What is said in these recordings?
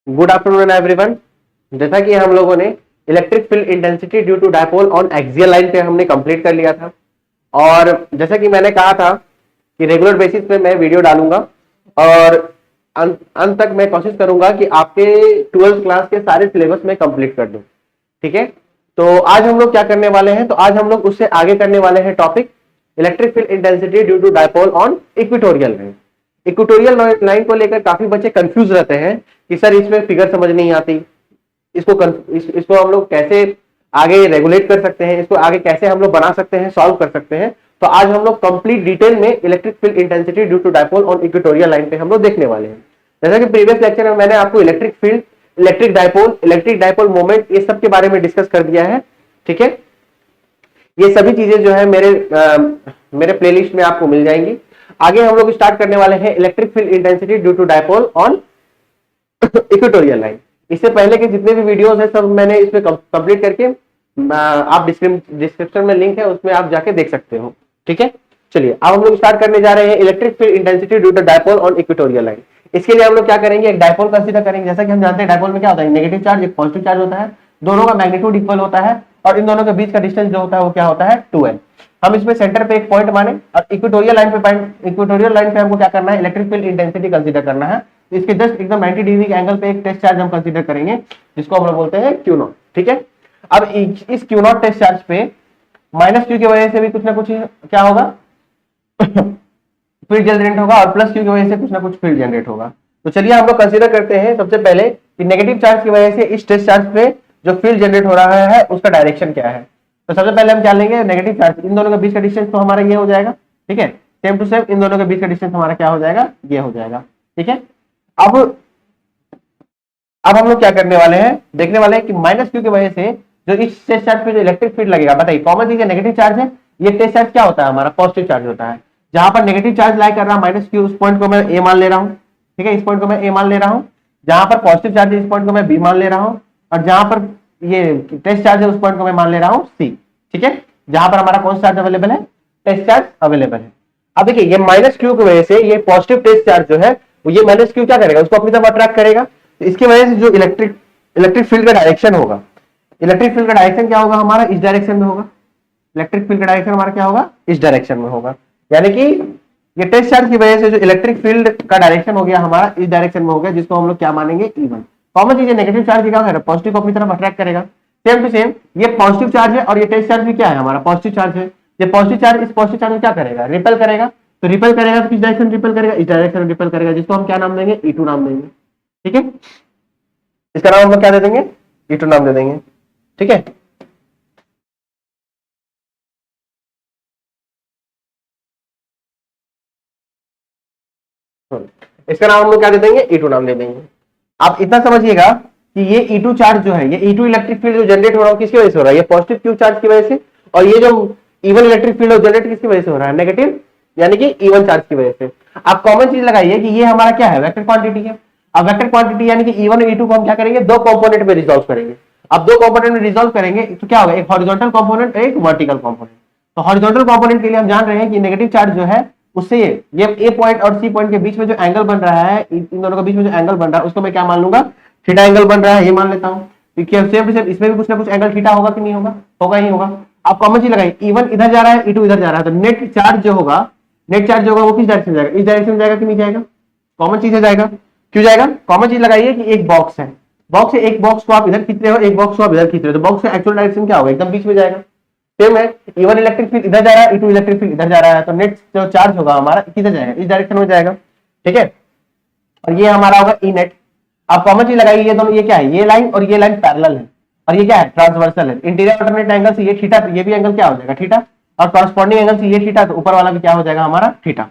Good afternoon everyone. जैसा कि हम लोगों ने electric field intensity due to dipole on axial line पे हमने कंप्लीट कर लिया था, और जैसा कि मैंने कहा था कि रेगुलर बेसिस पे मैं वीडियो डालूंगा और अंत तक मैं कोशिश करूंगा कि आपके 12th क्लास के सारे सिलेबस में कंप्लीट कर दूं। ठीक है, तो आज हम लोग क्या करने वाले हैं, तो आज हम लोग उससे आगे करने वाले हैं topic electric field intensity due to dipole on equatorial line. Equatorial line को लेकर काफी बच्चे कंफ्यूज रहते हैं कि सर इसमें फिगर समझ नहीं आती, इसको हम लोग कैसे आगे रेगुलेट कर सकते हैं, इसको आगे कैसे हम लोग बना सकते हैं, सॉल्व कर सकते हैं। तो आज हम लोग कंप्लीट डिटेल में electric field intensity due to dipole on equatorial line पे हम लोग देखने वाले हैं। जैसा कि प्रीवियस लेक्चर में मैंने आपको electric field, electric dipole moment, ये सब के बारे में डिस्कस कर दिया है। ठीक है, ये सभी चीजें जो है मेरे प्लेलिस्ट में आपको मिल जाएंगी। आगे हम लोग स्टार्ट करने वाले हैं electric field intensity due to dipole on equatorial line. इससे पहले के जितने भी वीडियोस है सब मैंने इसमें कंप्लीट करके आप डिस्क्रिप्शन में लिंक है, उसमें आप जाके देख सकते हो। ठीक है, चलिए अब हम लोग स्टार्ट करने जा रहे हैं electric field intensity due to dipole on equatorial line. इसके लिए हम लोग क्या करेंगे, एक डायपोल कंसीडर करेंगे। जैसा कि हम जानते हैं डायपोल में क्या होता है, नेगेटिव चार्ज एक पॉजिटिव चार्ज होता है, दोनों का मैग्नीट्यूड इक्वल होता है और इन दोनों के बीच का डिस्टेंस जो होता है वो क्या होता है 2l। हम इसमें सेंटर पे एक पॉइंट माने और इक्वेटोरियल लाइन पे हमको क्या करना है, इलेक्ट्रिक फील्ड इंटेंसिटी कंसीडर करना है। इसके जस्ट एकदम 90 डिग्री के एंगल पे एक टेस्ट चार्ज हम कंसीडर करेंगे जिसको हम लोग बोलते हैं Q0। ठीक है, अब इस Q0 टेस्ट चार्ज पे माइनस Q की वजह से भी कुछ ना कुछ क्या होगा फील्ड जनरेट होगा और प्लस Q की वजह से कुछ ना कुछ फील्ड जनरेट होगा। तो चलिए हम लोग कंसीडर करते हैं सबसे पहले कि नेगेटिव चार्ज की वजह से इस टेस्ट चार्ज पे जो फील्ड जनरेट हो रहा है उसका डायरेक्शन क्या है। तो सबसे पहले हम क्या लेंगे, नेगेटिव चार्ज, इन दोनों के बीच का डिस्टेंस तो हमारा ये हो जाएगा। ठीक है, सेम टू सेम इन दोनों के बीच का डिस्टेंस हमारा क्या हो जाएगा, ये हो जाएगा। ठीक है, अब हम लोग क्या करने वाले हैं, देखने वाले हैं कि माइनस Q की वजह से जो इस टेस्ट चार्ज पे जो इलेक्ट्रिक फील्ड लगेगा, बताइए कॉमन चीज नेगेटिव चार्ज है, ये टेस्ट चार्ज क्या होता है हमारा पॉजिटिव चार्ज होता है। जहां पर नेगेटिव चार्ज लाई कर रहा है माइनस Q, उस पॉइंट को मैं A मान ले रहा हूं। ठीक है, इस पॉइंट को मैं A मान ले रहा हूं। जहां पर पॉजिटिव चार्ज है इस पॉइंट को मैं B मान ले रहा हूं, और जहां पर ये टेस्ट चार्ज है उस पॉइंट को मैं मान ले रहा हूं C। ठीक है, जहां पर हमारा कौन सा चार्ज अवेलेबल है, टेस्ट चार्ज अवेलेबल है। अब देखिए ये माइनस Q की वजह से ये पॉजिटिव टेस्ट चार्ज जो है वो ये माइनस Q क्या करेगा, उसको अपनी तरफ अट्रैक्ट करेगा। तो इसकी वजह से जो इलेक्ट्रिक फील्ड का डायरेक्शन होगा, इलेक्ट्रिक फील्ड का डायरेक्शन क्या होगा हमारा, इस डायरेक्शन में होगा। इलेक्ट्रिक फील्ड का डायरेक्शन हमारा क्या होगा, इस डायरेक्शन में होगा। यानी कि ये टेस्ट चार्ज की वजह से जो इलेक्ट्रिक फील्ड का डायरेक्शन हो गया हमारा इस डायरेक्शन में हो गया, जिसको हम लोग क्या मानेंगे E1। कॉमन चीज है नेगेटिव चार्ज क्या करेगा, पॉजिटिव को अपनी तरफ अट्रैक्ट करेगा। सेम टू सेम ये पॉजिटिव चार्ज है और ये टेस्ट चार्ज भी क्या है हमारा पॉजिटिव चार्ज है। ये पॉजिटिव चार्ज इस पॉजिटिव चार्ज में क्या करेगा, रिपेल करेगा। तो रिपेल करेगा तो किस डायरेक्शन रिपेल करेगा, इस डायरेक्शन में रिपेल करेगा, जिसको हम क्या नाम देंगे, E2 नाम देंगे। ठीक है, इसका नाम हम लोग क्या दे देंगे, E2 नाम दे देंगे। ठीक है, इसका नाम हम लोग क्या दे देंगे, E2 नाम दे देंगे। आप इतना समझिएगा कि ये E2 चार्ज जो है, ये E2 इलेक्ट्रिक फील्ड जो जनरेट हो रहा है किसकी वजह से हो रहा है, ये पॉजिटिव Q चार्ज की वजह से, और ये जो E1 इलेक्ट्रिक फील्ड जनरेट किसकी वजह से हो रहा है, नेगेटिव यानी कि E1 चार्ज की वजह से। आप कॉमन चीज लगाइए कि ये हमारा क्या है, वेक्टर क्वांटिटी है। अब वेक्टर क्वांटिटी यानी कि E1 और E2 को हम क्या करेंगे, दो कंपोनेंट में रिजॉल्व करेंगे। अब दो कंपोनेंट में रिजॉल्व करेंगे तो क्या होगा, एक हॉरिजॉन्टल कंपोनेंट, एक वर्टिकल कंपोनेंट। तो हॉरिजॉन्टल कंपोनेंट के लिए हम जान रहे हैं कि नेगेटिव चार्ज जो है उससे ये ए पॉइंट और सी पॉइंट के बीच में जो एंगल बन रहा है, इन दोनों के बीच में जो एंगल बन रहा है उसको मैं क्या मान लूंगा, थीटा एंगल बन रहा है, ये मान लेता हूं। सेम टू सेम इसमें भी कुछ ना कुछ एंगल थीटा होगा कि नहीं होगा, होगा ही होगा। आप कॉमन चीज लगाइए, E1 इधर जा रहा है, E2 इधर जा रहा है, तो नेट चार्ज जो होगा वो किस डायरेक्शन में जाएगा, इस डायरेक्शन में जाएगा कि नहीं जाएगा, कॉमन चीज है जाएगा। क्यों जाएगा, कॉमन चीज लगाइए कि एक बॉक्स है, बॉक्स है, एक बॉक्स को आप इधर खींच रहे हो, एक बॉक्स को आप इधर खींच रहे हो, तो बॉक्स का एक्चुअल डायरेक्शन क्या होगा, एकदम बीच में जाएगा। सेम है, E1 इलेक्ट्रिक फील्ड इधर जा रहा है, E2 इलेक्ट्रिक फील्ड इधर जा रहा है, तो नेट जो चार्ज होगा हमारा किधर जाएगा, इस डायरेक्शन में जाएगा। ठीक है, और ये हमारा होगा E नेट। आप कॉमन चीज लगाइए, ये दोनों, ये क्या है, ये लाइन और ये लाइन पैरेलल है, और ये क्या है, ट्रांसवर्सल है। इंटीरियर अल्टरनेट एंगल से ये थीटा, तो ये भी एंगल क्या हो जाएगा, थीटा, और कॉरस्पॉन्डिंग एंगल से ये थीटा, तो ऊपर वाला भी क्या हो जाएगा हमारा, थीटा।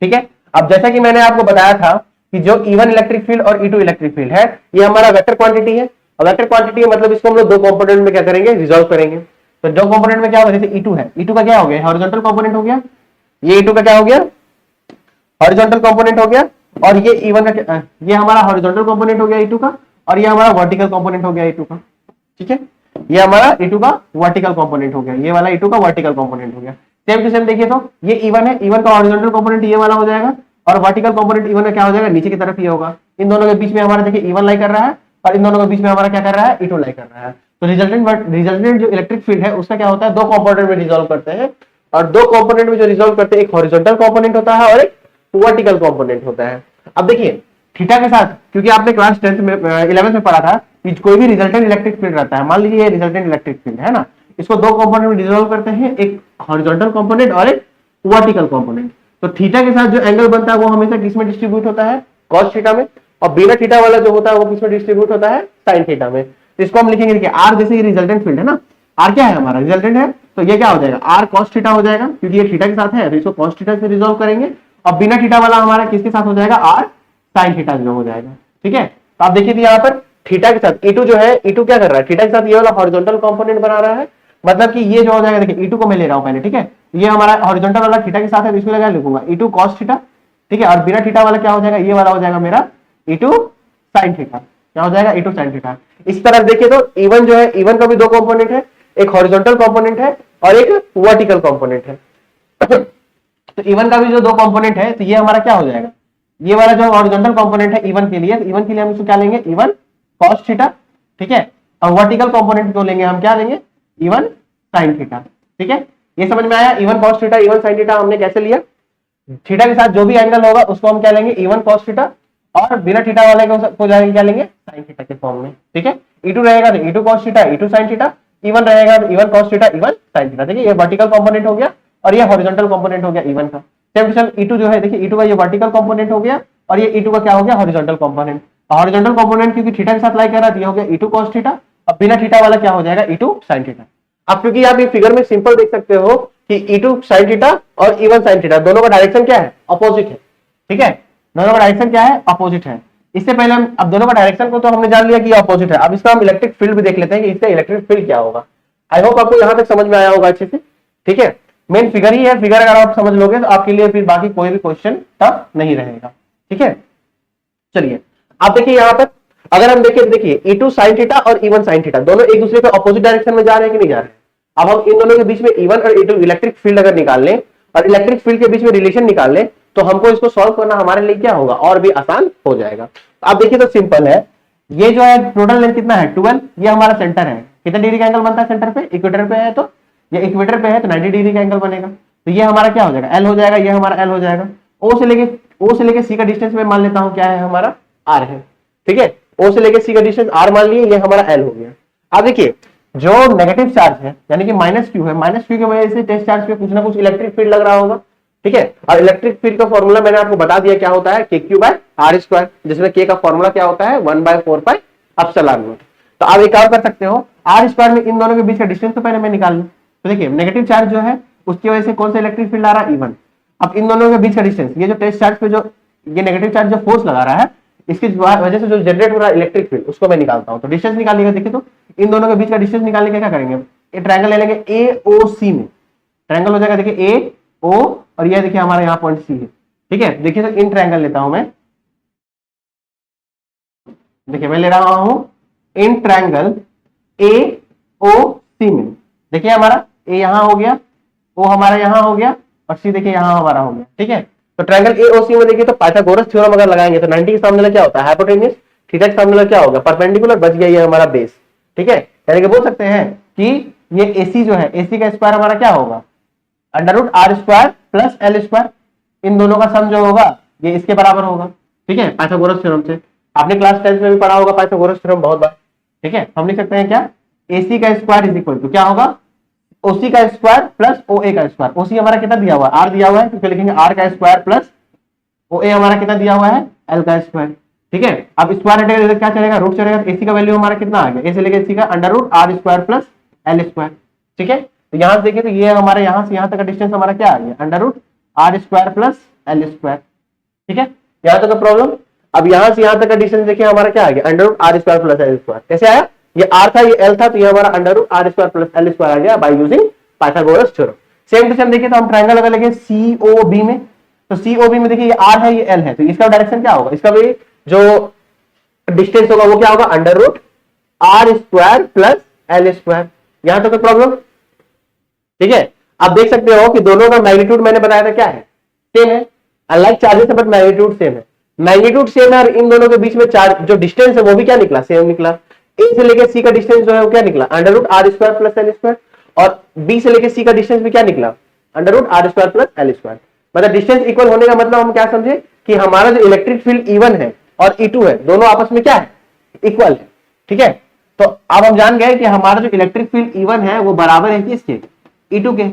ठीक है, अब जैसा कि मैंने आपको बताया था कि जो E1 इलेक्ट्रिक फील्ड और E2 इलेक्ट्रिक फील्ड है ये हमारा वेक्टर क्वांटिटी है, और वेक्टर क्वांटिटी मतलब इसको हम लोग दो कंपोनेंट में क्या करेंगे, रिजॉल्व करेंगे। तो दो कंपोनेंट में क्या होगा, जैसे E2 है, E2 का क्या हो गया, हॉरिजॉन्टल कंपोनेंट हो गया, ये E2 का क्या हो गया, हॉरिजॉन्टल कंपोनेंट हो गया, और ये E1 का ये हमारा हॉरिजॉन्टल कंपोनेंट हो गया E2 का, और ये हमारा वर्टिकल कंपोनेंट हो गया E2 का। ठीक है, ये हमारा E2 का वर्टिकल कंपोनेंट हो गया, ये वाला E2 का वर्टिकल कंपोनेंट हो गया। सेम टू सेम देखिए, तो ये E1 है, E1 का हॉरिजॉन्टल कंपोनेंट ये वाला हो जाएगा, और वर्टिकल कंपोनेंट E1 में क्या हो जाएगा, नीचे की तरफ ये होगा। इन दोनों के बीच में हमारा देखिए E1 लाई कर रहा है और इन दोनों के बीच में हमारा क्या कर रहा है, E2 लाई कर रहा है। तो रिजल्टेंट जो इलेक्ट्रिक फील्ड है उसका क्या होता है, दो कंपोनेंट में रिजॉल्व करते हैं, और दो कंपोनेंट में जो रिजॉल्व करते हैं एक हॉरिजॉन्टल कंपोनेंट होता है और एक वर्टिकल कंपोनेंट होता है। अब देखिए थीटा के साथ, क्योंकि आपने क्लास 10th में 11th में पढ़ा था कि कोई भी रिजल्टेंट इलेक्ट्रिक फील्ड रहता है, मान लीजिए ये रिजल्टेंट इलेक्ट्रिक फील्ड है ना, इसको दो कंपोनेंट में रिजॉल्व करते हैं, एक हॉरिजॉन्टल कंपोनेंट और एक वर्टिकल कंपोनेंट। तो थीटा के साथ जो एंगल बनता है वो हमेशा किसमें डिस्ट्रीब्यूट होता है, कॉस थीटा में, और बिना थीटा वाला जो होता है वो किसमें डिस्ट्रीब्यूट होता है, साइन थीटा में। तो इसको हम लिखेंगे देखिए आर, जैसे ये रिजल्टेंट फील्ड है ना, आर क्या है हमारा रिजल्टेंट है, तो ये क्या हो जाएगा आर कॉस थीटा हो जाएगा, क्योंकि ये थीटा के साथ है तो इसको कॉस थीटा से रिजॉल्व करेंगे, और बिना थीटा वाला हमारा किसके साथ हो जाएगा, आर साइन थीटा जो हो जाएगा। ठीक है, तो आप देखिए यहाँ पर थीटा के साथ E2 जो है, E2 क्या कर रहा है, थीटा के साथ ये वाला हॉरिजॉन्टल कंपोनेंट बना रहा है, मतलब कि ये जो हो जाएगा देखिए E2 को मैं ले रहा हूं पहले, ठीक है, ये हमारा हॉरिजॉन्टल वाला थीटा के साथ है, इसमें क्या लिखूंगा E2 cos थीटा, ठीक है, और बिना थीटा वाला क्या हो जाएगा, ये वाला हो जाएगा मेरा E2 sin थीटा, क्या हो जाएगा E2 sin थीटा। इस तरह देखिए तो E1 जो है, E1 का भी दो कंपोनेंट है, एक हॉरिजॉन्टल कंपोनेंट है और एक वर्टिकल कंपोनेंट है। तो E1 का भी जो दो कंपोनेंट है, तो ये हमारा क्या हो जाएगा, ये वाला जो हॉरिजॉन्टल कंपोनेंट है E1 के लिए, E1 के लिए हम इसको क्या लेंगे, E1 cos थीटा, ठीक है, और वर्टिकल कंपोनेंट को लेंगे हम क्या लेंगे, E1 sin थीटा। ठीक है, ये समझ में आया, E1 cos theta E1 sin theta हमने कैसे लिया, थीटा के साथ जो भी एंगल होगा उसको हम क्या लेंगे, E1 cos थीटा, और बिना थीटा वाले को जाएंगे क्या लेंगे, sin थीटा के फॉर्म में। ठीक है, E2 रहेगा तो E2 cos theta E2 sin theta, E1 रहेगा तो E1 cos theta E1 sin theta. ठीक है, ये वर्टिकल कंपोनेंट हो गया और ये हॉरिजॉन्टल कंपोनेंट हो गया E1 का। सेम टू सेम E2 जो है देखिए, E2 का ये वर्टिकल कंपोनेंट हो गया और ये E2 का क्या हो गया, हॉरिजॉन्टल कंपोनेंट। हॉरिजॉन्टल कंपोनेंट क्योंकि थीटा के साथ लाई कर रहा है, ये हो गया E2 cos थीटा, अब बिना थीटा वाला क्या हो जाएगा, E2 sin थीटा। अब क्योंकि आप ये फिगर में सिंपल देख सकते हो कि E2 sin थीटा और E1 sin थीटा दोनों का डायरेक्शन क्या है, अपोजिट है। ठीक है, दोनों का डायरेक्शन क्या है, अपोजिट है। इससे पहले हम अब दोनों का डायरेक्शन को तो हमने जान लिया कि अपोजिट है, अब इसका हम इलेक्ट्रिक फील्ड भी देख लेते हैं कि इसका इलेक्ट्रिक फील्ड क्या होगा। आई होप आपको यहां तक समझ में आया होगा अच्छे से। ठीक है, मेन फिगर ही है, फिगर अगर आप समझ लोगे तो आपके लिए फिर बाकी कोई भी क्वेश्चन टफ नहीं रहेगा। ठीक है, चलिए आप देखिए यहां पर अगर हम देखिए E2 sin थीटा और E1 sin थीटा दोनों एक दूसरे के अपोजिट डायरेक्शन में जा रहे हैं कि नहीं जा रहे हैं। अब हम इन दोनों के बीच में E1 और E2 इलेक्ट्रिक फील्ड अगर निकाल लें और इलेक्ट्रिक फील्ड के बीच में रिलेशन निकाल लें तो हमको इसको सॉल्व करना हमारे लिए क्या होगा, और भी आसान हो जाएगा। आप देखिए तो सिंपल है, ये जो है टोटल लेंथ कितना है 12, ये हमारा सेंटर है, कितने डिग्री का एंगल बनता है सेंटर पे, इक्वेटर पे है, तो ये इक्वेटर पे है तो 90 डिग्री का एंगल बनेगा। तो ये हमारा क्या हो जाएगा, एल हो जाएगा, ये हमारा एल हो जाएगा। ओ से लेके सी का डिस्टेंस में मान लेता हूं क्या है हमारा, आर है। ठीक है, ओ से लेके सी का डिस्टेंस आर मान लिए, ये हमारा एल हो गया। अब देखिए जो नेगेटिव चार्ज है यानी कि माइनस क्यू है, माइनस क्यू की वजह से टेस्ट चार्ज पे कुछ ना कुछ इलेक्ट्रिक फील्ड लग रहा होगा। ठीक है, और इलेक्ट्रिक फील्ड का फॉर्मूला मैंने आपको बता दिया क्या होता है, KQ/R², जिसमें K का फॉर्मूला क्या होता है 1/4πε0। तो आप एक काम कर सकते हो, R² में इन दोनों के बीच का डिस्टेंस तो पहले मैं निकाल लूं। तो देखिए नेगेटिव चार्ज जो है उसकी वजह से कौन सा इलेक्ट्रिक फील्ड आ रहा है, E1। अब इन दोनों के बीच का डिस्टेंस, ये जो टेस्ट चार्ज पे जो ये नेगेटिव चार्ज जो फोर्स लगा रहा है इसकी वजह से जो जनरेट हो रहा है इलेक्ट्रिक फील्ड उसको मैं निकालता हूं। तो डिस्टेंस निकालिएगा, देखिए तो इन दोनों के बीच का डिस्टेंस निकालने के क्या करेंगे, ये ट्रायंगल ले लेंगे AOC में, ट्रायंगल हो जाएगा देखिए AO और ये देखिए हमारा यहाँ पॉइंट C है। ठीक है, देखिए तो इन ट्रायंगल लेता हूं मैं, देखिए मैं ले रहा हूं इन ट्रायंगल AOC में, देखिए हमारा A यहां हो गया, O हमारा यहां हो गया और C देखिए यहां हमारा हो गया। ठीक है, तो ट्रायंगल AOC में देखिए तो पाइथागोरस थ्योरम अगर लगाएंगे तो 90 के सामने वाला क्या होता है हाइपोटेन्यूज, थीटा के सामने वाला क्या होगा परपेंडिकुलर, बच गया ये हमारा बेस। ठीक है, यानी कि बोल सकते हैं कि ये AC जो है AC का स्क्वायर हमारा क्या होगा √R² प्लस L², इन दोनों का सम जो होगा ये इसके बराबर होगा। ठीक है, पाइथागोरस थ्योरम से आपने क्लास 10 में भी पढ़ा होगा पाइथागोरस थ्योरम बहुत बार। ठीक है, हम लिख सकते हैं क्या, AC का स्क्वायर इज इक्वल टू क्या होगा OC का स्क्वायर प्लस OA का स्क्वायर। OC हमारा कितना दिया हुआ है R दिया हुआ है, तो लिखेंगे R का स्क्वायर प्लस OA हमारा कितना दिया हुआ है L का स्क्वायर। ठीक है, अब स्क्वायर हटेगा तो क्या चलेगा, रूट चलेगा, तो AC का वैल्यू हमारा कितना आ गया, A से लेकर C का √R² प्लस L²। ठीक है, तो यहां से देखिए तो ये हमारे यहां से यहां तक का डिस्टेंस हमारा क्या आ गया √R² प्लस L²। ठीक है, यहां तक का प्रॉब्लम। अब यहां से यहां तक का डिस्टेंस देखिए हमारा क्या आ गया √R² प्लस L²। कैसे आया, ये R था ये L था, तो ये हमारा √R² प्लस L² आ गया by using Pythagoras theorem. Same to same देखिए तो हम ट्रायंगल अगर लेंगे COB में, तो COB में देखिए ये R है ये L है, तो इसका डायरेक्शन क्या होगा, इसका भी जो डिस्टेंस होगा वो क्या होगा √R² प्लस L²। यहां तक प्रॉब्लम। ठीक है, आप देख सकते हो कि दोनों का मैग्नीट्यूड मैंने बताया था क्या है, सेम है, अनलाइक चार्जेस है बट मैग्नीट्यूड सेम है। मैग्नीट्यूड सेम है और इन दोनों के बीच में चार्ज जो डिस्टेंस है वो भी क्या निकला, सेम निकला। ए से लेकर सी का डिस्टेंस जो है वो क्या निकला, under root R square plus L square, और बी से लेकर सी का डिस्टेंस भी क्या निकला, under root R square plus L square. मतलब डिस्टेंस इक्वल होने का मतलब हम क्या समझे कि हमारा जो इलेक्ट्रिक फील्ड E1 है और E2 है दोनों आपस में क्या है, इक्वल है। ठीक है, तो अब हम जान गए कि हमारा जो इलेक्ट्रिक फील्ड E1 है वो बराबर है किसके, E2 के।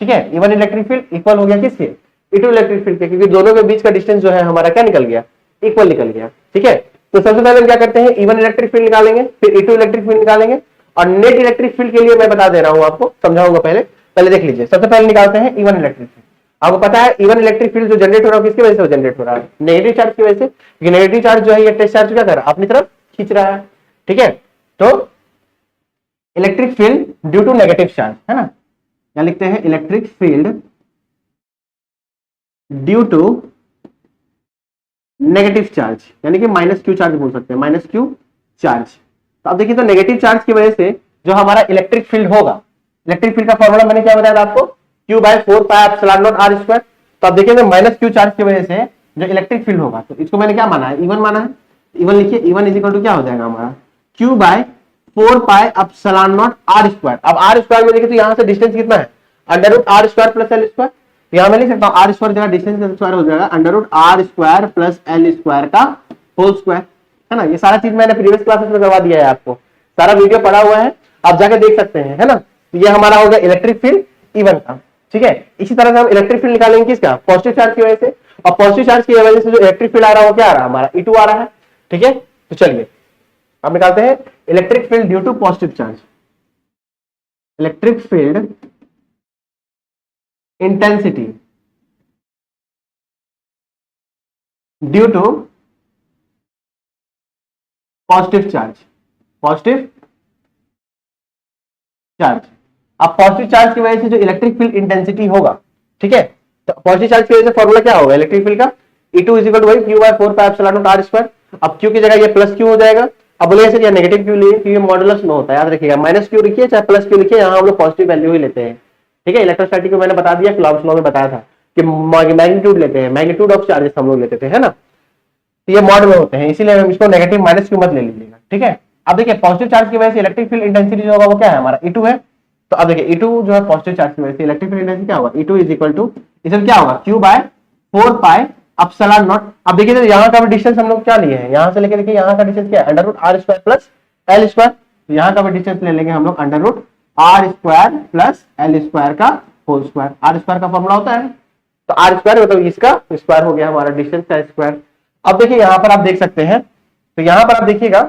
ठीक है, E1 इलेक्ट्रिक फील्ड इक्वल हो गया किसके, E2 इलेक्ट्रिक फील्ड के, क्योंकि दोनों के बीच का डिस्टेंस जो है हमारा क्या निकल गया, इक्वल निकल गया। ठीक है, तो सबसे पहले हम क्या करते हैं, E1 इलेक्ट्रिक फील्ड निकालेंगे, फिर E2 इलेक्ट्रिक फील्ड निकालेंगे, और नेट इलेक्ट्रिक फील्ड के लिए मैं बता दे रहा हूं आपको, समझाऊंगा पहले पहले देख लीजिए। सबसे पहले निकालते हैं E1 इलेक्ट्रिक फील्ड। आपको पता है E1 इलेक्ट्रिक फील्ड जो जनरेट हो रहा है किसकी वजह से जनरेट हो रहा है, नेगेटिव चार्ज की वजह से, क्योंकि नेगेटिव चार्ज जो है ये टेस्ट चार्ज क्या कर रहा है, अपनी तरफ खींच रहा है। ठीक है, तो electric field due to negative charge है ना, क्या लिखते हैं, electric field due to negative charge, यानी कि माइनस क्यू चार्ज बोल सकते हैं, माइनस क्यू चार्ज। तो अब देखिए, तो नेगेटिव चार्ज की वजह से जो हमारा इलेक्ट्रिक फील्ड होगा, इलेक्ट्रिक फील्ड का फॉर्मूला मैंने क्या बताया था आपको, Q बाय 4πε0 r स्क्वायर। तो अब देखिए माइनस क्यू चार्ज की वजह से जो इलेक्ट्रिक फील्ड होगा, तो इसको मैंने क्या माना है, E1 माना है। E1 लिखिए, E1 इज इक्वल टू क्या हो जाएगा हमारा, Q बाय 4πε0 r स्क्वायर। अब r स्क्वायर में देखिए तो यहां से डिस्टेंस कितना है, under root R square plus L square. यहां मैं लिख सकता हूं आर स्क्वायर जगह डिस्टेंस का स्क्वायर हो जाएगा under root R square plus L square का होल स्क्वायर, है ना। ये सारा चीज मैंने प्रीवियस क्लासेस में करवा दिया है आपको, सारा वीडियो पड़ा हुआ है, आप जाके देख सकते हैं, है ना। तो ये हमारा हो गया इलेक्ट्रिक फील्ड E1 का। ठीक है, इसी तरह से हम इलेक्ट्रिक फील्ड निकालेंगे किसका, पॉजिटिव चार्ज की वजह से, और पॉजिटिव चार्ज की वजह से जो इलेक्ट्रिक फील्ड आ रहा है वो क्या आ रहा है, हमारा E2 आ रहा है। ठीक है, तो चलिए अब निकालते हैं electric field due to positive charge. Electric field intensity due to positive charge, positive charge. अब पॉजिटिव चार्ज की वजह से जो इलेक्ट्रिक फील्ड इंटेंसिटी होगा, ठीक है, तो पॉजिटिव चार्ज की वजह से फॉर्मूला क्या होगा इलेक्ट्रिक फील्ड का, E2 is equal to Q by 4πε0 r square. अब Q की जगह ये प्लस Q हो जाएगा। अब बोले ऐसे नेगेटिव क्यू लिए, क्योंकि मॉडुलस में होता है, याद रखिएगा, माइनस क्यू लिखिए चाहे प्लस क्यू लिखिए, यहाँ हम लोग पॉजिटिव वैल्यू ही लेते हैं। ठीक है, इलेक्ट्रोस्टैटिक को मैंने बता दिया, क्लॉब्स लॉ में बताया था कि मैग्नीट्यूड लेते हैं, मैग्नीट्यूड ऑफ चार्जेस हम लोग लेते थे, है ना। तो ये मॉड में होते हैं, इसीलिए हम इसको नेगेटिव माइनस क्यू मत ले लीजिएगा। ठीक है, अब देखिए पॉजिटिव चार्ज की वजह से इलेक्ट्रिक फील्ड इंटेंसिटी जो होगा वो क्या है हमारा, E2 है। तो अब देखिए E2 जो है पॉजिटिव चार्ज की वजह से इलेक्ट्रिक फील्ड इंटेंसिटी क्या होगा, E2 इज इक्वल टू, इसमें क्या होगा, Q बाय 4πε0। अब देखिए तो यहाँ का भी डिस्टेंस हम लोग क्या लिए हैं, यहाँ से लेके देखिए यहाँ का डिस्टेंस क्या है, under root R square plus L square. यहाँ का भी डिस्टेंस ले लेंगे हम लोग under root R square plus L square का होल स्क्वायर। आर स्क्वायर का फॉर्मूला होता है, तो आर स्क्वायर मतलब इसका स्क्वायर हो गया हमारा डिस्टेंस का स्क्वायर। अब देखिए यहाँ पर आप देख सकते हैं, तो यहाँ पर आप देखिएगा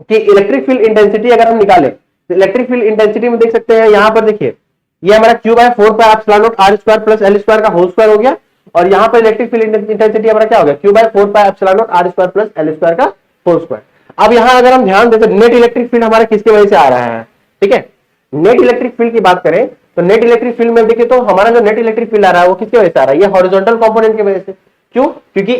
कि इलेक्ट्रिक फील्ड इंटेंसिटी अगर हम निकालें तो इलेक्ट्रिक फील्ड इंटेंसिटी में देख सकते हैं, यहाँ पर देखिए ये हमारा Q by 4πε0 r square plus L square का होल स्क्वायर हो गया, और यहाँ पर इलेक्ट्रिक फील्ड इंटेंसिटी हमारा क्या हो गया, Q by 4πε0 r square plus L square का होल स्क्वायर। अब यहाँ अगर हम ध्यान दें तो नेट इलेक्ट्रिक फील्ड हमारा किसकी वजह से आ रहा है, ठीक है, नेट इलेक्ट्रिक फील्ड की बात करें तो नेट इलेक्ट्रिक फील्ड में देखिए तो हमारा जो नेट इलेक्ट्रिक फील्ड आ रहा है वो किसकी वजह से आ रहा है, ये हॉरिजॉन्टल कंपोनेंट की वजह से। क्यों, क्योंकि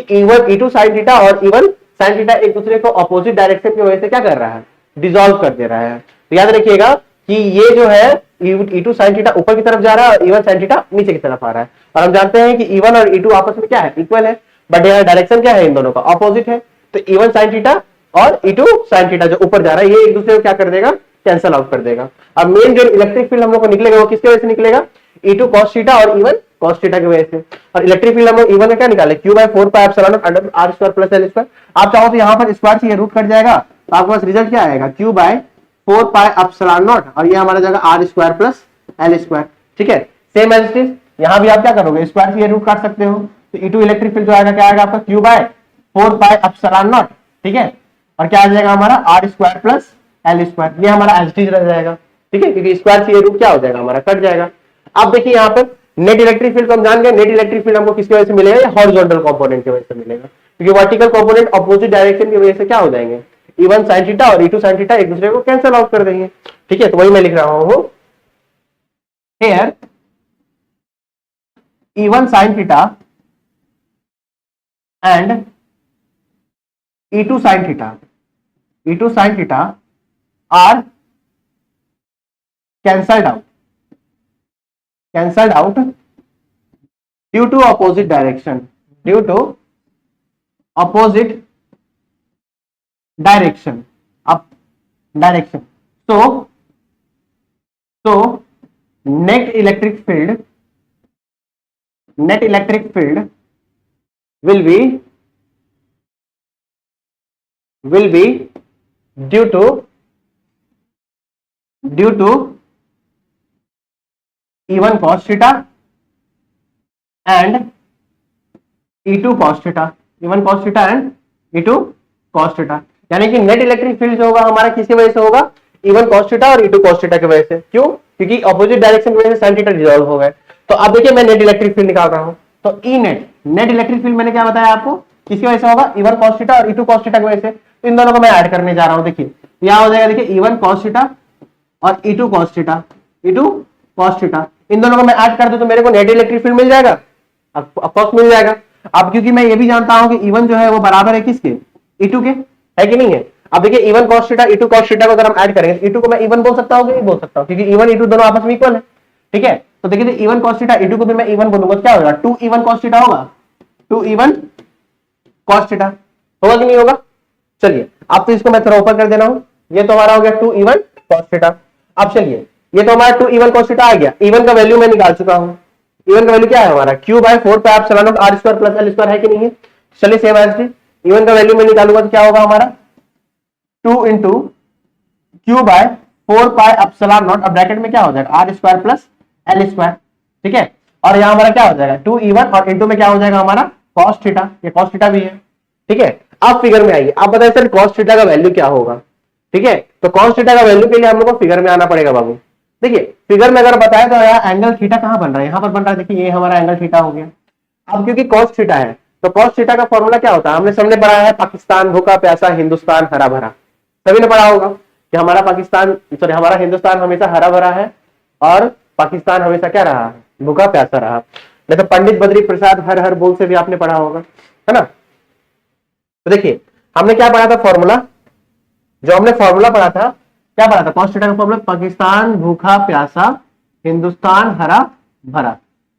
E2 sin थीटा और E1 sin थीटा एक दूसरे को अपोजिट डायरेक्शन की वजह से क्या कर रहा है, डिसॉल्व कर दे रहा है। तो याद रखिएगा कि ये जो है E2 sin थीटा ऊपर की तरफ जा रहा है और E1 sin थीटा नीचे की तरफ आ रहा है, और हम जानते हैं कि E1 और E2 आपस में क्या है, इक्वल है, बट यहाँ डायरेक्शन क्या है, इन दोनों का अपोजिट है। तो E1 sin थीटा और E2 sin थीटा जो ऊपर जा रहा है ये एक दूसरे को क्या कर देगा, कैंसल आउट कर देगा। अब मेन जो इलेक्ट्रिक फील्ड हम लोग को निकलेगा वो किसकी वजह से निकलेगा, E2 cos थीटा और E1 cos थीटा की वजह से। और इलेक्ट्रिक फील्ड हम लोग E1 में क्या निकाले, Q by 4πε0 under r square plus L square. आप चाहो तो यहाँ पर स्क्वायर से ये रूट कट जाएगा, तो आपके पास रिजल्ट क्या आएगा, Q बाय 4πε0 और ये हमारा जाएगा r square plus L square. ठीक है, सेम एज इट इज यहाँ भी आप क्या करोगे, स्क्वायर से ये रूट काट सकते हो, तो E2 इलेक्ट्रिक फील्ड जो आएगा क्या आएगा आपका, Q बाय 4πε0। ठीक है, और क्या आ जाएगा हमारा r square plus L square, ये हमारा एज इट इज रह जाएगा। ठीक है, क्योंकि स्क्वायर से ये रूट क्या हो जाएगा हमारा, कट जाएगा। अब देखिए यहाँ पर नेट इलेक्ट्रिक फील्ड हम जान गए, नेट इलेक्ट्रिक फील्ड हमको किसकी वजह से मिलेगा, या हॉरिजॉन्टल कंपोनेंट की वजह से मिलेगा, क्योंकि वर्टिकल कंपोनेंट अपोजिट डायरेक्शन की वजह से क्या हो जाएंगे, E1 sin थीटा और E2 sin थीटा एक दूसरे को कैंसिल आउट कर देंगे। ठीक है, तो वही मैं लिख रहा हूं here E1 sin theta and E2 sin theta, E2 sin theta are cancelled out due to opposite direction, due to opposite direction, up direction. So net electric field will be due to E1 cos theta and E2 cos theta, E1 cos theta and E2 cos theta। यानी कि net electric field जो होगा हमारा किसकी वजह से होगा, E1 cos theta और E2 cos theta की वजह से। क्यों? क्योंकि ऑपोजिट डायरेक्शन की वजह से sin theta डिसॉल्व हो गए। तो अब देखिए मैं नेट इलेक्ट्रिक फील्ड निकाल रहा हूं, तो ई नेट इलेक्ट्रिक फील्ड मैंने क्या बताया आपको, किसकी वजह से होगा, E1 cos theta और E2 cos theta की वजह से। तो इन दोनों को मैं ऐड करने जा रहा हूं। देखिए यहां हो जाएगा, देखिए E1 cos theta और E2 cos theta, E2 cos theta, इन दोनों को मैं ऐड कर दूं तो मेरे को नेट इलेक्ट्रिक फील्ड मिल जाएगा, ऑफकोर्स मिल जाएगा। अब क्योंकि मैं ये भी जानता हूं कि E1 जो है वो बराबर है किसके, E2 के, है कि नहीं है। अब देखिए E1 cos theta E2 cos theta को अगर हम ऐड करेंगे, E2 को मैं E1 बोल सकता हूं कि नहीं बोल सकता हूं, क्योंकि E1 E2 दोनों आपस में इक्वल है, ठीक है। तो देखिए E1 cos theta E2 को भी मैं E1 बोलूंगा तो क्या होगा, 2E1 cos theta होगा, 2E1 cos theta होगा कि नहीं होगा। चलिए अब तो इसको मैं थोड़ा ऊपर कर दे रहा हूं, ये तो हमारा हो गया 2E1 cos theta। अब चलिए ये तो हमारा 2E1 cos theta आ गया, E1 का वैल्यू मैं निकाल चुका हूं। E1 का वैल्यू क्या है हमारा, Q/4 pi epsilon naught R square plus L square, है कि नहीं है। चलिए सेम एज इट, E1 का वैल्यू मैं निकालूंगा तो क्या होगा हमारा 2 into Q/4 pi epsilon naught, अब ब्रैकेट में क्या हो जाएगा R square plus L square, ठीक है। और यहां हमारा क्या हो जाएगा 2E1 और इंटू में क्या हो जाएगा हमारा cos थीटा, ये cos थीटा भी है, ठीक है। अब फिगर में आइए, आप बताइए सर cos थीटा का वैल्यू क्या होगा, ठीक है। तो cos थीटा का वैल्यू के लिए हम लोग को फिगर में आना पड़ेगा बाबू। देखिए फिगर में अगर बताया तो यार एंगल थीटा कहां बन रहा है, यहां पर बन रहा है, देखिए ये हमारा एंगल थीटा हो गया। अब क्योंकि cos थीटा है तो cos थीटा का फॉर्मूला क्या होता है, हमने सबने पढ़ा है, पाकिस्तान भूखा प्यासा हिंदुस्तान हरा भरा, सभी ने पढ़ा होगा कि हमारा पाकिस्तान सॉरी हमारा हिंदुस्तान हमेशा हरा भरा है और पाकिस्तान हमेशा क्या रहा है, भूखा प्यासा रहा। नहीं तो पंडित बद्री प्रसाद हर हर बोल से भी आपने पढ़ा होगा, है ना। तो देखिए हमने क्या पढ़ा था फॉर्मूला, जो हमने फॉर्मूला पढ़ा था, क्या पढ़ा था, cos थीटा का फॉर्मूला पाकिस्तान भूखा प्यासा हिंदुस्तान हरा भरा।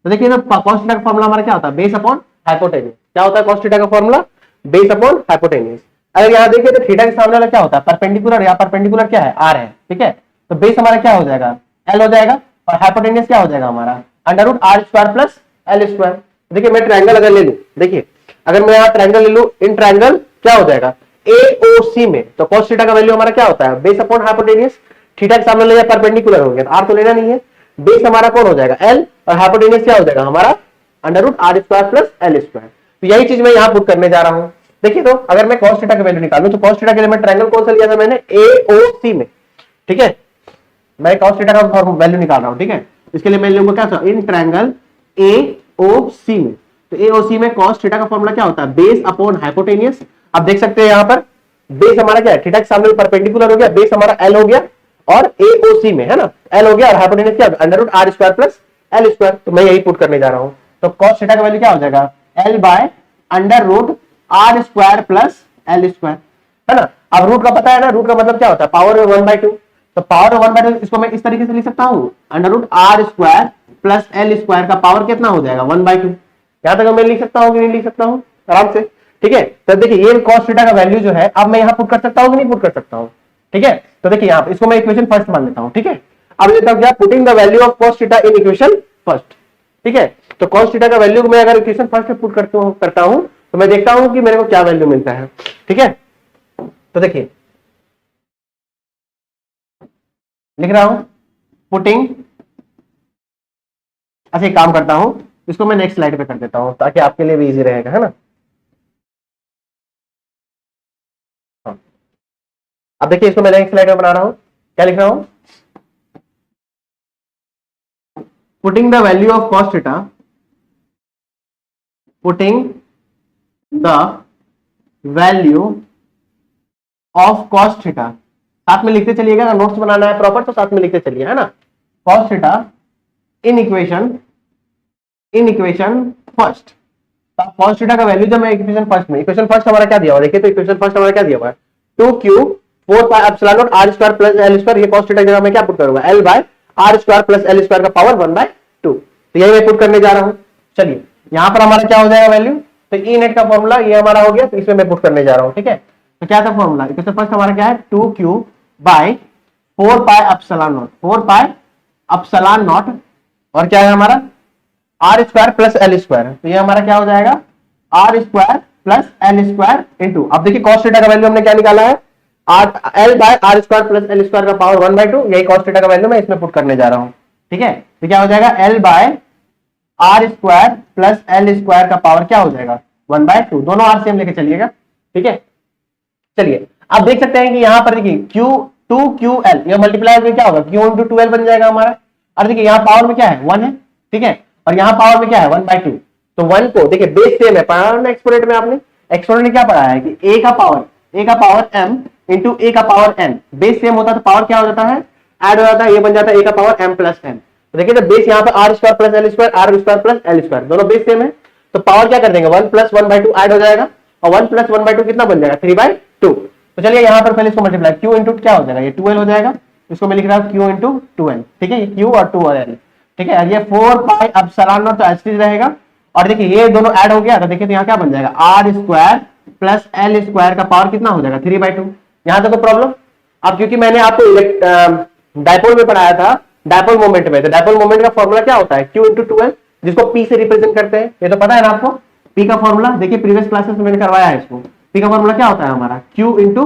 तो देखिए तो cos थीटा का फॉर्मूला हमारा क्या होता है, बेस अपॉन हाइपोटेन्यूज। क्या होता है cos थीटा का फॉर्मूला, बेस अपॉन हाइपोटेन्यूज। अगर यहां देखिए तो थीटा के सामने वाला क्या होता है, परपेंडिकुलर, या परपेंडिकुलर क्या है r है, ठीक है। तो बेस हमारा क्या हो जाएगा l हो जाएगा, और हाइपोटेन्यूज क्या हो जाएगा हमारा √r² प्लस L²। देखिए मैं ट्रायंगल अगर ले लूं, देखिए अगर मैं यहां ट्रायंगल ले लूं, इन ट्रायंगल क्या हो जाएगा AOC में, तो cos थीटा का वैल्यू हमारा क्या होता है, बेस अपॉन हाइपोटेन्यूज। थीटा के सामने ले जाए परपेंडिकुलर हो गया, r तो लेना नहीं है, बेस हमारा कौन हो जाएगा l, और हाइपोटेन्यूज क्या हो जाएगा हमारा √r² प्लस L²। तो यही चीज मैं यहां पुट करने जा रहा हूं। देखिए तो अगर मैं cos थीटा का वैल्यू निकालूं तो cos थीटा के लिए मैं ट्रायंगल कौन सा लिया था मैंने, AOC में, ठीक है। मैं cos थीटा का वैल्यू निकाल रहा हूं, ठीक है। इसके लिए मैं लूंगा क्या था, इन ट्रायंगल AOC में। तो AOC में cos थीटा का फॉर्मूला क्या होता है, बेस अपॉन हाइपोटेन्यूज। आप देख सकते हैं यहां पर बेस हमारा क्या है, थीटा के सामने परपेंडिकुलर हो गया, बेस हमारा L हो गया, और AOC में है ना L हो गया, और हाइपोटेन्यूज क्या √r² प्लस L²। तो मैं यही पुट करने जा रहा हूं। तो cos थीटा का वैल्यू क्या हो जाएगा L/√r² प्लस L², है ना। अब रूट का पता है ना, रूट का मतलब क्या होता है, पावर में 1/2। तो पावर में 1/2 इसको मैं इस तरीके से लिख सकता हूं, √r² प्लस L² का पावर कितना हो जाएगा 1/2। यहां तक मैं लिख सकता हूं कि नहीं लिख सकता हूं आराम से, ठीक है। तो देखिए ये cos थीटा का वैल्यू जो है अब मैं यहां पुट कर सकता हूं कि नहीं पुट कर सकता हूं, ठीक है। तो देखिए यहां पर इसको मैं इक्वेशन फर्स्ट मान लेता हूं, ठीक है। अब लेता हूं क्या, putting the value of cos theta in equation first, ठीक है। तो cos थीटा का वैल्यू मैं अगर इक्वेशन फर्स्ट में पुट करता हूं तो मैं देखता हूं कि मेरे को क्या वैल्यू मिलता है, ठीक है। तो देखिए लिख रहा हूं पुटिंग, अच्छा एक काम करता हूं, इसको मैं नेक्स्ट स्लाइड पे कर देता हूं ताकि आपके लिए भी इजी रहेगा, है ना। हाँ। अब देखिए इसको मैं नेक्स्ट स्लाइड में बना रहा हूं, क्या लिख रहा हूं, putting the value of cos theta, putting the value of cos theta, साथ में लिखते चलिएगा, अगर नोट्स बनाना है प्रॉपर तो साथ में लिखते चलिए, है ना। cos theta in equation first. cos theta का वैल्यू जब मैं इक्वेशन फर्स्ट में, इक्वेशन फर्स्ट हमारा क्या दिया हुआ, देखिए तो इक्वेशन फर्स्ट हमारा क्या दिया हुआ है 2Q4 pi epsilon naught r² plus L²। ये cos थीटा जगह मैं क्या पुट करूंगा L/r² प्लस L² का पावर 1/2। तो यही मैं पुट करने जा रहा हूं। चलिए यहां पर हमारा क्या हो जाएगा वैल्यू तो ई नेट का फॉर्मूला ये हमारा हो गया, तो इसमें मैं पुट करने जा रहा हूं। ठीक है, तो क्या था फॉर्मूला, तो फर्स्ट हमारा क्या है 2q by 4 pi epsilon naught, 4 pi epsilon naught, और क्या है हमारा R square plus L square. तो ये हमारा क्या हो जाएगा R square plus L square into, अब देखिए कॉस थीटा का वैल्यू हमने क्या निकाला है R L by R square plus L square का पावर 1/2, यही कॉस थीटा का वैल्यू मैं इसमें पुट करने जा रहा हूं। ठीक है, तो क्या हो जाएगा L by R square plus L square का पावर क्या हो जाएगा 1/2, दोनों आर सेम लेके चलिएगा। ठीक है, चलिए आप देख सकते हैं कि यहां पर देखिए q 2ql ये मल्टीप्लाई में क्या होगा q इंटू 2l बन जाएगा हमारा, और देखिए यहाँ पावर में क्या है 1 है। ठीक है, और यहाँ पावर में क्या है 1/2, तो 1 को देखिए बेस सेम है, पढ़ा ना एक्सपोनेंट में आपने, एक्सपोनेंट में क्या पढ़ा है कि a का पावर m इंटू a का पावर n, बेस सेम होता है तो पावर क्या हो जाता है ऐड हो जाता है, ये बन जाता है a का पावर m प्लस n। तो देखिए तो बेस यहाँ पे R square plus L square, R square plus L square, दोनों बेस सेम है, तो पावर क्या कर देंगे 1 प्लस 1/2 ऐड हो जाएगा, और 1 प्लस 1/2 कितना बन जाएगा 3/2। तो चलिए यहाँ पर पहले इसको मल्टीप्लाई q इंटू क्या हो जाएगा ये 2l हो जाएगा, इसको मैं लिख रहा हूँ q इंटू 2l। ठीक है, ये q और 2 और l। ठीक है, ये 4 पाई एप्सिलॉन नॉट तो ऐसे रहेगा, और देखिए ये दोनों ऐड हो गया, तो देखिए तो यहाँ क्या बन जाएगा R square plus L square का पावर कितना हो जाएगा 3/2। यहाँ तक तो प्रॉब्लम। अब क्योंकि मैंने आपको डायपोल में पढ़ाया था डायपोल मोमेंट में, तो डायपोल मोमेंट का फॉर्मूला क्या होता है q इंटू 2l, जिसको p से रिप्रेजेंट करते हैं, ये तो पता है ना आपको p का फॉर्मूला, देखिए प्रीवियस क्लासेस में मैंने करवाया है इसको। p का फॉर्मूला क्या होता है हमारा q इंटू,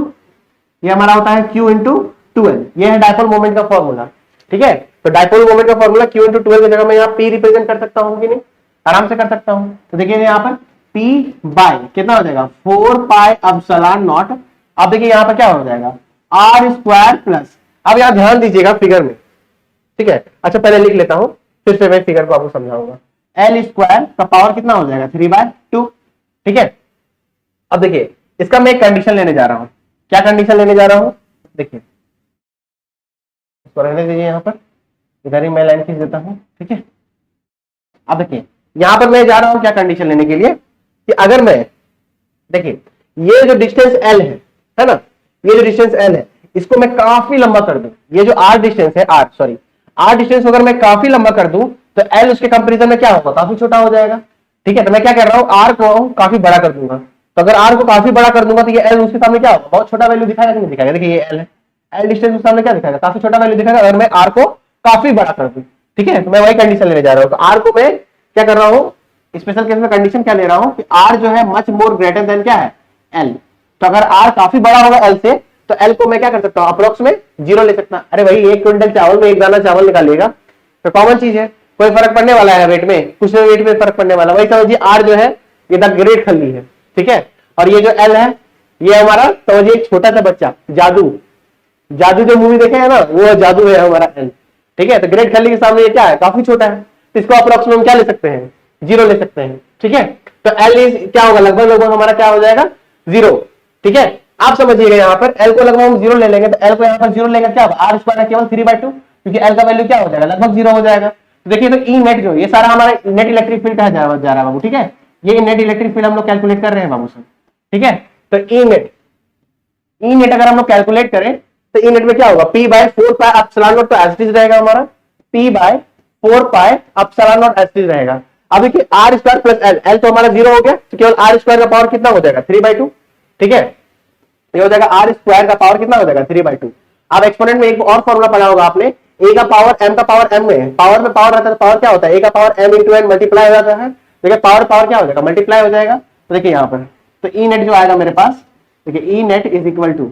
ये हमारा होता है q इंटू 2l, ये है डायपोल मोमेंट का फॉर्मूला। ठीक है, तो डायपोल मोमेंट का फॉर्मूला q इंटू 2l की जगह मैं यहाँ p रिप्रेजेंट कर सकता हूँ कि नहीं, आराम से कर सकता हूँ। तो देखिए यहाँ पर p बाय कितना हो जाएगा 4 पाई एप्सिलॉन नॉट, अब देखिए यहाँ पर क्या हो जाएगा आर स्क्वायर प्लस, अब यहाँ ध्यान दीजिएगा फिगर में। ठीक है, अच्छा पहले लिख लेता हूं फिर से मैं फिगर को आपको समझाऊंगा। एल स्क्वायर का पावर कितना हो जाएगा 3/2। ठीक है, अब देखिए इसका मैं एक कंडीशन लेने जा रहा हूं, क्या कंडीशन लेने जा रहा हूं देखिए, इसको रहने दीजिए, यहाँ पर इधर ही मैं लाइन खींच देता हूं। ठीक है, अब देखिए यहां पर मैं जा रहा हूं क्या कंडीशन लेने के लिए कि अगर मैं देखिए ये जो डिस्टेंस एल है ना, ये जो डिस्टेंस एल है इसको मैं काफी लंबा कर दूं, ये जो आर डिस्टेंस है आर डिस्टेंस अगर मैं काफी लंबा कर दूं तो एल उसके कंपैरिजन में क्या होगा काफी छोटा हो जाएगा। ठीक है, तो मैं क्या कर रहा हूं आर को काफी बड़ा कर दूंगा, तो अगर आर को काफी बड़ा कर दूंगा तो ये एल उसके सामने क्या होगा बहुत छोटा वैल्यू दिखाएगा कि नहीं दिखाएगा। देखिए ये एल है, एल डिस्टेंस के सामने क्या दिखाएगा काफी छोटा वैल्यू दिखाएगा अगर मैं आर को काफी बड़ा कर दूं। ठीक है, तो मैं वही कंडीशन लेने जा रहा हूं, तो आर को मैं क्या कर रहा हूं स्पेशल केस में कंडीशन क्या ले रहा हूं कि आर जो है मच मोर ग्रेटर देन क्या है एल, तो अगर आर काफी बड़ा होगा एल से तो एल को मैं क्या कर सकता हूं अप्रोक्स में 0 ले सकता। अरे भाई 1 क्विंटल चावल में 1 दाना चावल निकालिएगा तो कॉमन चीज है, कोई फर्क पड़ने वाला है वेट में, कुछ वेट में फर्क पड़ने वाला, वही समझिए आर जो है ये द ग्रेट खली है। ठीक है, और ये जो एल है ये हमारा समझिए एक छोटा सा बच्चा जादू जो मूवी देखे है ना वो जादू है हमारा एल। ठीक है, तो ग्रेट खली के सामने ये क्या है काफी छोटा है, तो इसको अप्रोक्स में हम क्या ले सकते हैं 0 ले सकते हैं। ठीक है, तो एल इज क्या होगा लगभग हमारा क्या हो जाएगा 0। ठीक है, आप समझिएगा यहाँ पर एल को लगभग हम 0 ले लेंगे, तो एल को यहाँ पर 0 लेंगे क्या होगा आर स्क्वायर है केवल 3/2, क्योंकि एल का वैल्यू क्या हो जाएगा लगभग 0 हो जाएगा। तो देखिए तो ई नेट जो ये सारा हमारा नेट इलेक्ट्रिक फील्ड कहा जा रहा है बाबू। ठीक है, ये नेट इलेक्ट्रिक फील्ड हम लोग कैलकुलेट कर रहे हैं बाबू सर। ठीक है, तो ई नेट अगर हम लोग कैलकुलेट करें तो ई नेट में क्या होगा p by 4 pi epsilon naught तो एज इट इज रहेगा हमारा, p by 4 pi epsilon naught as it is रहेगा। अब देखिए R square plus L, L तो हमारा 0 हो गया, तो केवल आर स्क्वायर का पावर कितना हो जाएगा 3/2। ठीक है, ये हो जाएगा आर स्क्वायर का पावर कितना हो जाएगा 3/2। अब एक्सपोनेंट में एक और फॉर्मूला पढ़ा होगा आपने, ए का पावर एम का पावर एम में, पावर में पावर रहता है, पावर क्या होता है ए का power M into N multiply हो जाता है, देखिए पावर क्या हो जाएगा मल्टीप्लाई हो जाएगा। तो देखिए यहाँ पर तो ई नेट जो आएगा मेरे पास, देखिए E net is equal to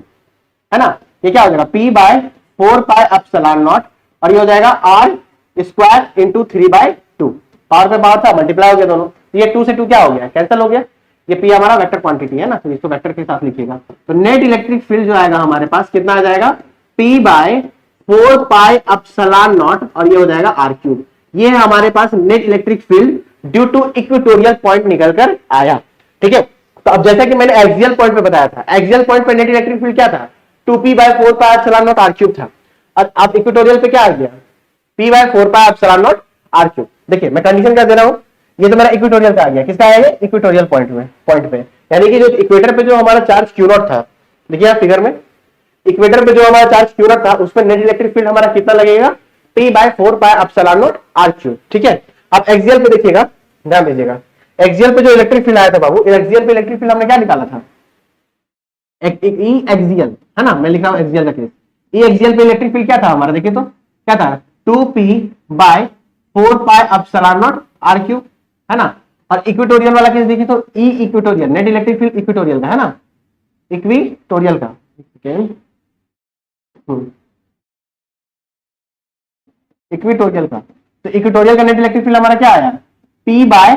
है ना, ये क्या हो जाएगा p by 4 pi epsilon naught, और ये हो जाएगा आर स्क्वायर इंटू 3/2, पावर पे पावर था मल्टीप्लाई हो गया दोनों, ये 2 से 2 क्या हो गया कैंसिल हो गया, ये p हमारा वेक्टर क्वांटिटी है ना, तो इसको वेक्टर के साथ लिखिएगा। तो नेट इलेक्ट्रिक फील्ड जो आएगा हमारे पास कितना आ जाएगा p by 4 pi epsilon naught, और ये हो जाएगा r3। ये है हमारे पास net electric field due to equatorial point निकल कर आया। ठीक है, तो अब जैसा कि मैंने एक्सियल पॉइंट पे बताया था, एक्सियल पॉइंट पे नेट इलेक्ट्रिक फील्ड क्या था 2p by 4 pi epsilon naught r3 था, और अब इक्वेटोरियल पे क्या आ गया p by 4 pi epsilon naught r3। देखिए मैं कंडीशन क्या दे रहा हूं, ये तो मेरा इक्वेटोरियल का आ गया, किसका आया इक्वेटोरियल पॉइंट पे, यानी कि जो इक्वेटर पे जो हमारा चार्ज q0 था, देखिए आप फिगर में इक्वेटर पे जो हमारा चार्ज q0 था उस पर नेट इलेक्ट्रिक फील्ड हमारा कितना लगेगा p by 4 pi epsilon naught r3। ठीक है, अब एक्सियल पे देखिएगा ध्यान दीजिएगा, एक्सियल पे जो इलेक्ट्रिक फील्ड आया था बाबू, एक्सियल पे इलेक्ट्रिक फील्ड हमने क्या निकाला था, ई एक्सियल, है ना, मैं लिख रहा हूं एक्सियल का केस। ई एक्सियल पे इलेक्ट्रिक फील्ड क्या था हमारा, देखिए तो क्या था, 2p by 4 pi epsilon naught R cube, है ना। और इक्वेटोरियल वाला केस देखिए तो E equatorial, net electric field equatorial का, है ना, इक्वेटोरियल का, इक्वेटोरियल का। तो इक्वेटोरियल का नेट इलेक्ट्रिक फील्ड हमारा क्या आया, p by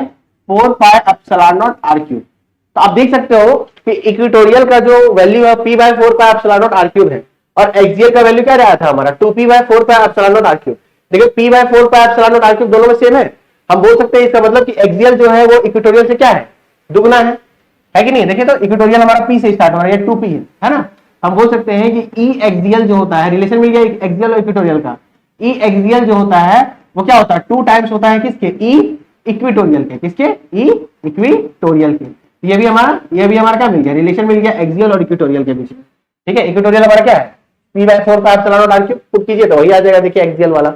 4 pi epsilon naught R cube. तो आप देख सकते हो कि इक्वेटोरियल का जो वैल्यू है p by 4 pi epsilon naught R cube है, और एक्सियल का वैल्यू क्या रहा था हमारा 2p by 4 pi epsilon naught R cube. देखिए p by 4 pi epsilon naught R cube दोनों में सेम है, हम बोल सकते हैं इसका मतलब कि एक्सियल जो है वो इक्वेटोरियल से क्या है, दुगना है कि नहीं। देखिए तो इक्वेटोरियल हमारा p से स्टार्ट हो रहा है, 2p है ना। हम बोल सकते हैं कि ई एक्सियल जो होता है, रिलेशन मिल गया एक्सियल और इक्वेटोरियल का, ई एक्सियल जो होता है वो क्या होता है, 2 टाइम्स होता है किसके, ई इक्वेटोरियल के, किसके, ई इक्वेटोरियल के। ये भी हमारा क्या मिल गया, रिलेशन मिल गया एक्सियल और इक्वेटोरियल के बीच में। ठीक है, इक्वेटोरियल हमारा क्या है, p by 4 pi epsilon naught R cube, put कीजिए तो वही आ जाएगा, देखिए एक्सियल वाला।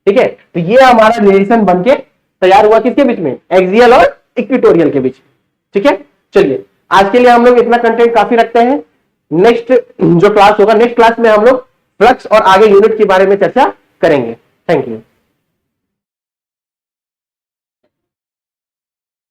ठीक है, तो ये हमारा रिलेशन बनके तैयार हुआ किसके बीच में, एक्सियल और इक्वेटोरियल के बीच। ठीक है, चलिए आज के लिए हम लोग इतना कंटेंट काफी रखते हैं। नेक्स्ट जो क्लास होगा, नेक्स्ट क्लास में हम लोग फ्लक्स और आगे यूनिट के बारे में चर्चा करेंगे। Thank you.